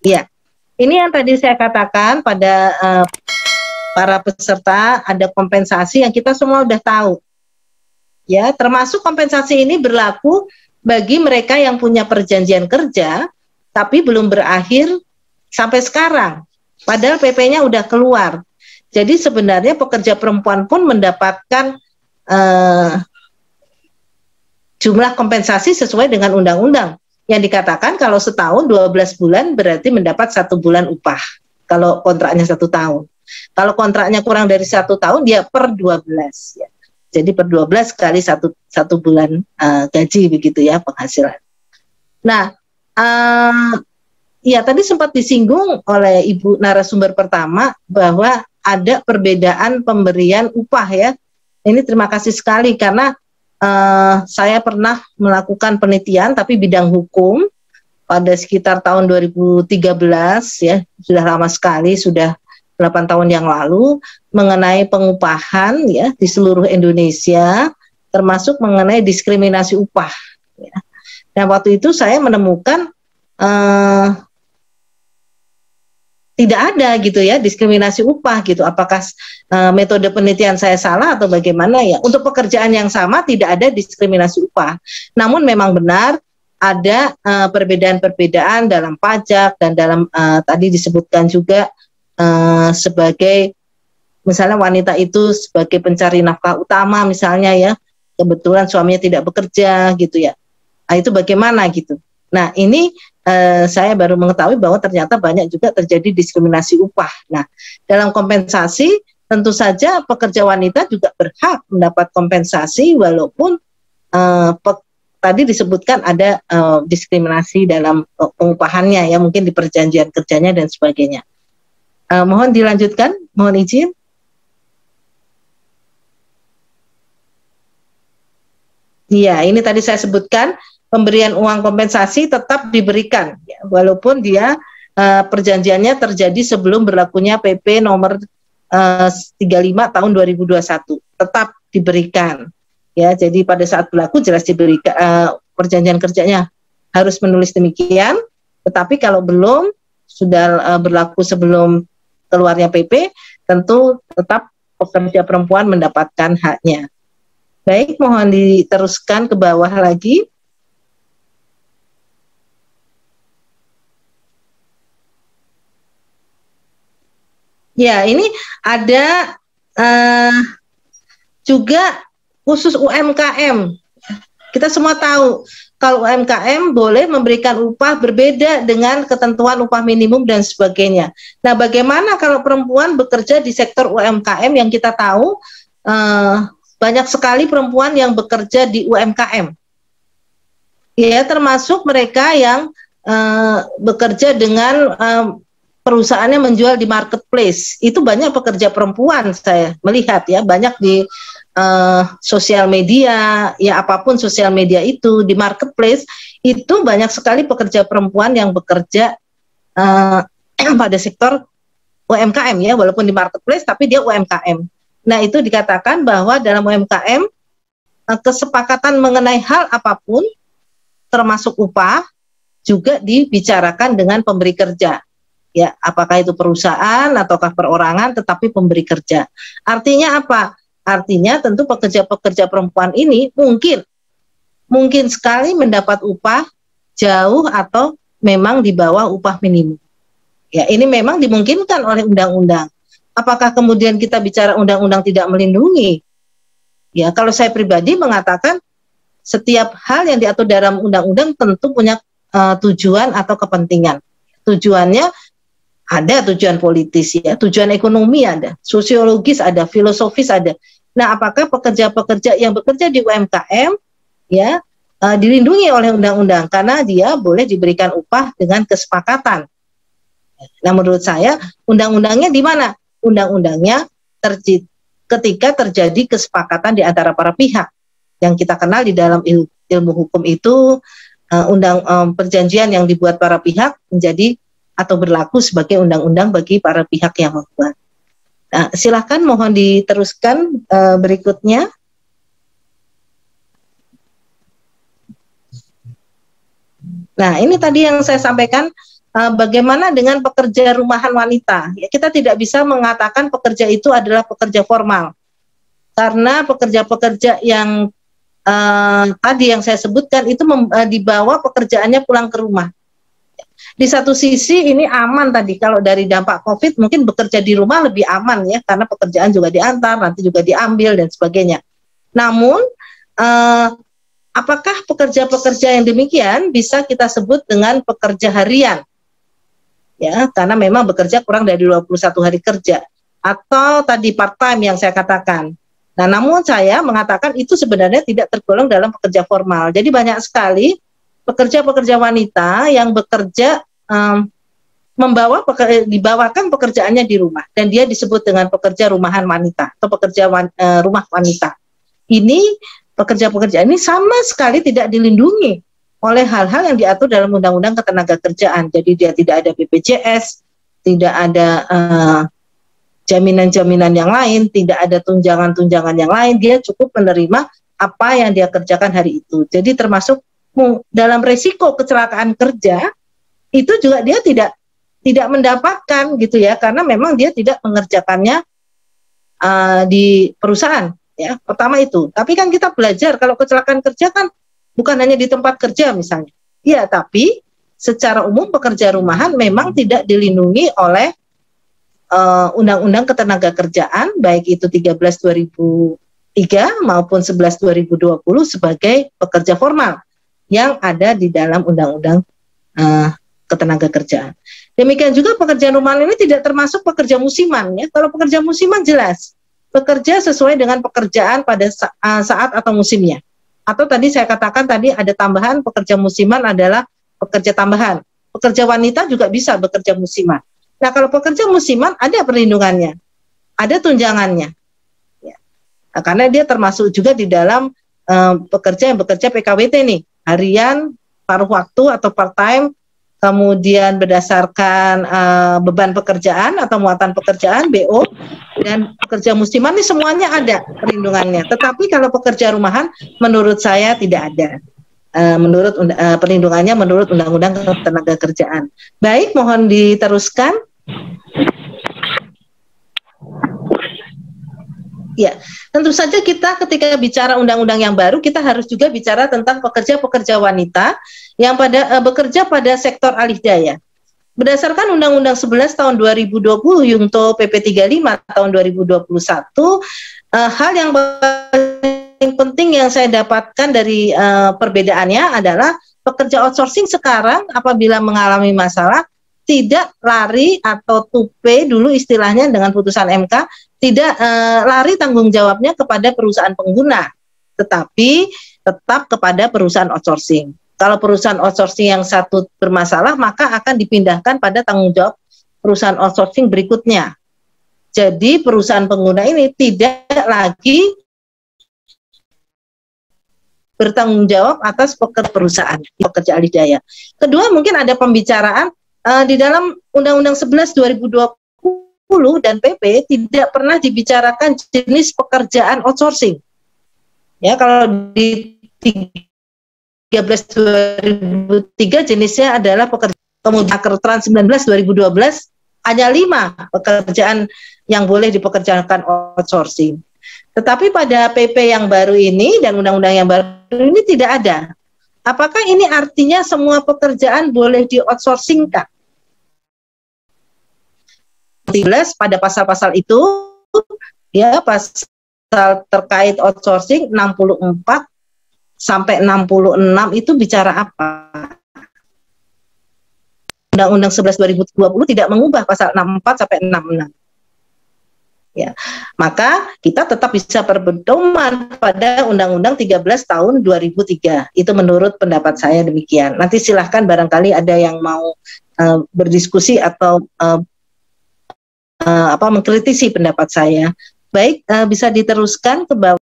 Iya, ini yang tadi saya katakan pada para peserta, ada kompensasi yang kita semua udah tahu. Ya, termasuk kompensasi ini berlaku bagi mereka yang punya perjanjian kerja tapi belum berakhir sampai sekarang. Padahal PP-nya udah keluar. Jadi sebenarnya pekerja perempuan pun mendapatkan jumlah kompensasi sesuai dengan undang-undang. Yang dikatakan kalau setahun 12 bulan berarti mendapat 1 bulan upah. Kalau kontraknya 1 tahun. Kalau kontraknya kurang dari 1 tahun, dia per 12. Ya. Jadi per 12 kali satu bulan gaji begitu ya penghasilan. Nah, ya tadi sempat disinggung oleh Ibu narasumber pertama bahwa ada perbedaan pemberian upah ya. Ini terima kasih sekali karena saya pernah melakukan penelitian tapi bidang hukum pada sekitar tahun 2013 ya, sudah lama sekali, sudah 8 tahun yang lalu, mengenai pengupahan ya di seluruh Indonesia, termasuk mengenai diskriminasi upah ya. Nah waktu itu saya menemukan tidak ada gitu ya diskriminasi upah gitu. Apakah metode penelitian saya salah atau bagaimana ya? Untuk pekerjaan yang sama tidak ada diskriminasi upah. Namun memang benar ada perbedaan-perbedaan dalam pajak dan dalam tadi disebutkan juga sebagai misalnya wanita itu sebagai pencari nafkah utama misalnya ya, kebetulan suaminya tidak bekerja gitu ya. Nah, itu bagaimana gitu. Nah ini saya baru mengetahui bahwa ternyata banyak juga terjadi diskriminasi upah. Nah, dalam kompensasi tentu saja pekerja wanita juga berhak mendapat kompensasi walaupun tadi disebutkan ada diskriminasi dalam pengupahannya ya, mungkin di perjanjian kerjanya dan sebagainya. Mohon dilanjutkan, mohon izin. Iya, ini tadi saya sebutkan pemberian uang kompensasi tetap diberikan ya, walaupun dia perjanjiannya terjadi sebelum berlakunya PP nomor 35 tahun 2021 tetap diberikan ya. Jadi pada saat berlaku jelas diberikan perjanjian kerjanya harus menulis demikian, tetapi kalau belum sudah berlaku sebelum keluarnya PP tentu tetap pekerja perempuan mendapatkan haknya. Baik, mohon diteruskan ke bawah lagi. Ya, ini ada juga khusus UMKM. Kita semua tahu kalau UMKM boleh memberikan upah berbeda dengan ketentuan upah minimum dan sebagainya. Nah, bagaimana kalau perempuan bekerja di sektor UMKM yang kita tahu banyak sekali perempuan yang bekerja di UMKM. Ya, termasuk mereka yang bekerja dengan perusahaannya menjual di marketplace. Itu banyak pekerja perempuan saya melihat ya, banyak di sosial media, ya apapun sosial media itu, di marketplace itu banyak sekali pekerja perempuan yang bekerja pada sektor UMKM ya, walaupun di marketplace tapi dia UMKM. Nah itu dikatakan bahwa dalam UMKM kesepakatan mengenai hal apapun termasuk upah juga dibicarakan dengan pemberi kerja. Ya, apakah itu perusahaan ataukah perorangan, tetapi pemberi kerja. Artinya apa? Artinya tentu pekerja-pekerja perempuan ini mungkin sekali mendapat upah jauh atau memang di bawah upah minimum. Ya, ini memang dimungkinkan oleh undang-undang. Apakah kemudian kita bicara undang-undang tidak melindungi? Ya, kalau saya pribadi mengatakan setiap hal yang diatur dalam undang-undang tentu punya tujuan atau kepentingan. Tujuannya ada tujuan politis ya, tujuan ekonomi ada, sosiologis ada, filosofis ada. Nah, apakah pekerja-pekerja yang bekerja di UMKM ya dilindungi oleh undang-undang karena dia boleh diberikan upah dengan kesepakatan. Nah, menurut saya undang-undangnya di mana? Undang-undangnya ketika terjadi kesepakatan di antara para pihak. Yang kita kenal di dalam ilmu hukum itu perjanjian yang dibuat para pihak menjadi atau berlaku sebagai undang-undang bagi para pihak yang membuat. Nah, silakan mohon diteruskan berikutnya. Nah, ini tadi yang saya sampaikan bagaimana dengan pekerja rumahan wanita? Ya, kita tidak bisa mengatakan pekerja itu adalah pekerja formal, karena pekerja-pekerja yang tadi yang saya sebutkan itu dibawa pekerjaannya pulang ke rumah. Di satu sisi ini aman tadi, kalau dari dampak COVID mungkin bekerja di rumah lebih aman ya, karena pekerjaan juga diantar, nanti juga diambil dan sebagainya. Namun apakah pekerja-pekerja yang demikian bisa kita sebut dengan pekerja harian? Ya, karena memang bekerja kurang dari 21 hari kerja, atau tadi part time yang saya katakan. Nah, namun saya mengatakan itu sebenarnya tidak tergolong dalam pekerja formal. Jadi banyak sekali pekerja-pekerja wanita yang bekerja dibawakan pekerjaannya di rumah, dan dia disebut dengan pekerja rumahan wanita atau pekerja rumah wanita. Ini pekerja-pekerja ini sama sekali tidak dilindungi oleh hal-hal yang diatur dalam Undang-Undang Ketenagakerjaan. Jadi dia tidak ada BPJS, tidak ada jaminan-jaminan yang lain, tidak ada tunjangan-tunjangan yang lain. Dia cukup menerima apa yang dia kerjakan hari itu. Jadi termasuk dalam resiko kecelakaan kerja itu juga dia tidak mendapatkan gitu ya, karena memang dia tidak mengerjakannya di perusahaan ya. Pertama itu. Tapi kan kita belajar kalau kecelakaan kerja kan bukan hanya di tempat kerja misalnya. Iya, tapi secara umum pekerja rumahan memang tidak dilindungi oleh Undang-Undang Ketenagakerjaan, baik itu 13/2003 maupun 11/2020 sebagai pekerja formal yang ada di dalam Undang-Undang Ketenagakerjaan. Demikian juga pekerja rumahan ini tidak termasuk pekerja musiman ya. Kalau pekerja musiman jelas bekerja sesuai dengan pekerjaan pada saat atau musimnya. Atau tadi saya katakan tadi ada tambahan, pekerja musiman adalah pekerja tambahan. Pekerja wanita juga bisa bekerja musiman. Nah, kalau pekerja musiman ada perlindungannya, ada tunjangannya. Ya. Nah, karena dia termasuk juga di dalam pekerja yang bekerja PKWT nih, harian, paruh waktu atau part time, kemudian berdasarkan beban pekerjaan atau muatan pekerjaan BO, dan pekerja musiman ini semuanya ada perlindungannya. Tetapi kalau pekerja rumahan menurut saya tidak ada. Menurut perlindungannya menurut Undang-Undang Ketenagakerjaan. Baik, mohon diteruskan. Ya, tentu saja kita ketika bicara undang-undang yang baru, kita harus juga bicara tentang pekerja-pekerja wanita yang bekerja pada sektor alih daya. Berdasarkan Undang-Undang 11 tahun 2020 Yungto PP 35 tahun 2021, hal yang paling penting yang saya dapatkan dari perbedaannya adalah pekerja outsourcing sekarang apabila mengalami masalah tidak lari atau tupe dulu istilahnya dengan putusan MK, tidak lari tanggung jawabnya kepada perusahaan pengguna, tetapi tetap kepada perusahaan outsourcing. Kalau perusahaan outsourcing yang satu bermasalah, maka akan dipindahkan pada tanggung jawab perusahaan outsourcing berikutnya. Jadi perusahaan pengguna ini tidak lagi bertanggung jawab atas perusahaan, pekerja alih daya. Kedua, mungkin ada pembicaraan di dalam Undang-Undang 11 2020 dan PP tidak pernah dibicarakan jenis pekerjaan outsourcing. Ya, kalau di 13/2003 jenisnya adalah pekerjaan, kemudian Trans 19 2012 hanya 5 pekerjaan yang boleh dipekerjakan outsourcing. Tetapi pada PP yang baru ini dan undang-undang yang baru ini tidak ada. Apakah ini artinya semua pekerjaan boleh di-outsourcing-kan? Pada pasal-pasal itu, ya pasal terkait outsourcing 64 sampai 66 itu bicara apa? Undang-Undang 11 2020 tidak mengubah pasal 64 sampai 66. Ya, maka kita tetap bisa berpedoman pada Undang-Undang 13 tahun 2003. Itu menurut pendapat saya demikian. Nanti silahkan barangkali ada yang mau berdiskusi atau mengkritisi pendapat saya. Baik, bisa diteruskan ke bawah.